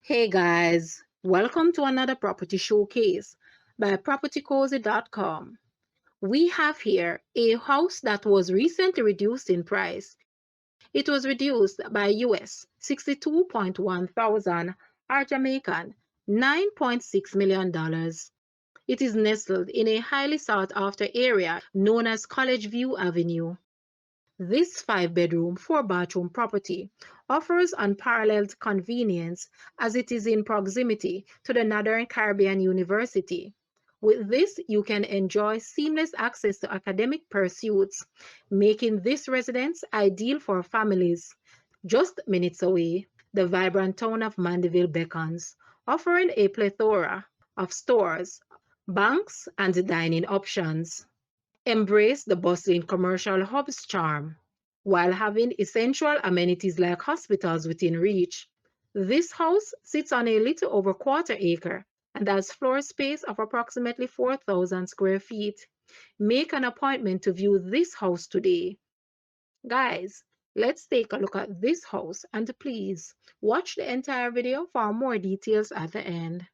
Hey guys, welcome to another property showcase by propertycozy.com. We have here a house that was recently reduced in price. It was reduced by US 62.1 thousand or Jamaican $9.6 million. It is nestled in a highly sought after area known as College View Avenue. This 5-bedroom, 4-bathroom property offers unparalleled convenience as it is in proximity to the Northern Caribbean University. With this, you can enjoy seamless access to academic pursuits, making this residence ideal for families. Just minutes away, the vibrant town of Mandeville beckons, offering a plethora of stores, banks, and dining options. Embrace the bustling commercial hub's charm while having essential amenities like hospitals within reach. This house sits on a little over quarter-acre and has floor space of approximately 4,000 square feet. Make an appointment to view this house today. Guys, let's take a look at this house and please watch the entire video for more details at the end.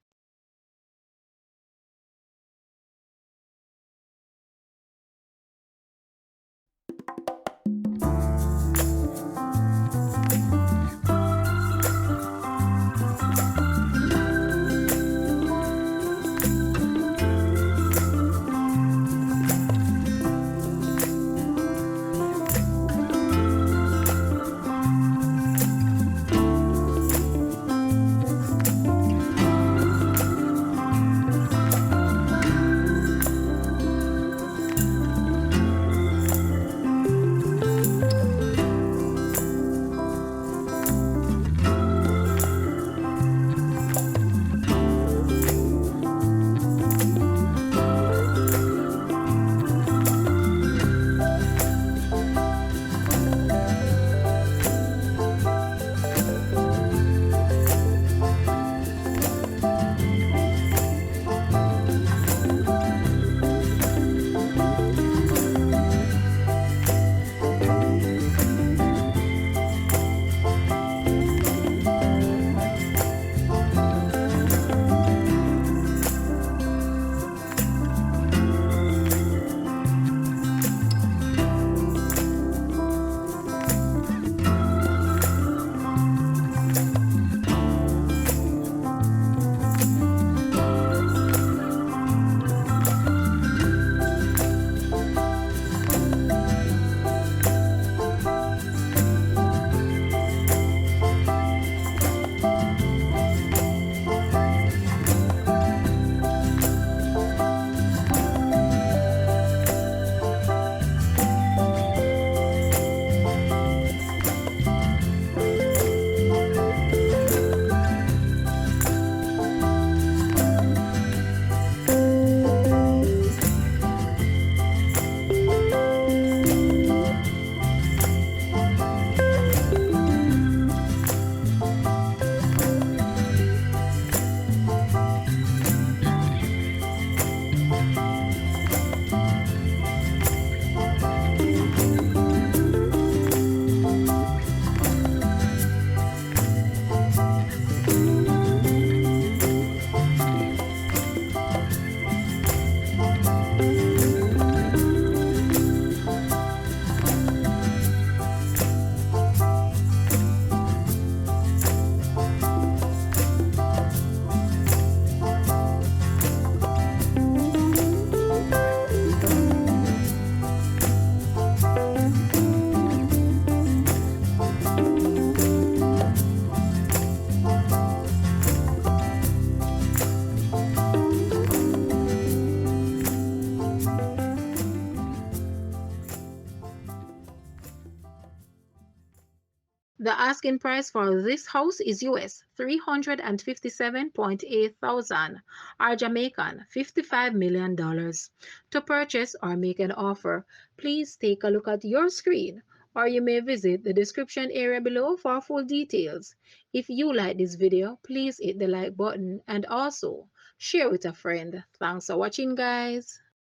The asking price for this house is US 357.8 thousand or Jamaican $55 million. To purchase or make an offer, please take a look at your screen or you may visit the description area below for full details. If you like this video, please hit the like button and also share with a friend. Thanks for watching, guys.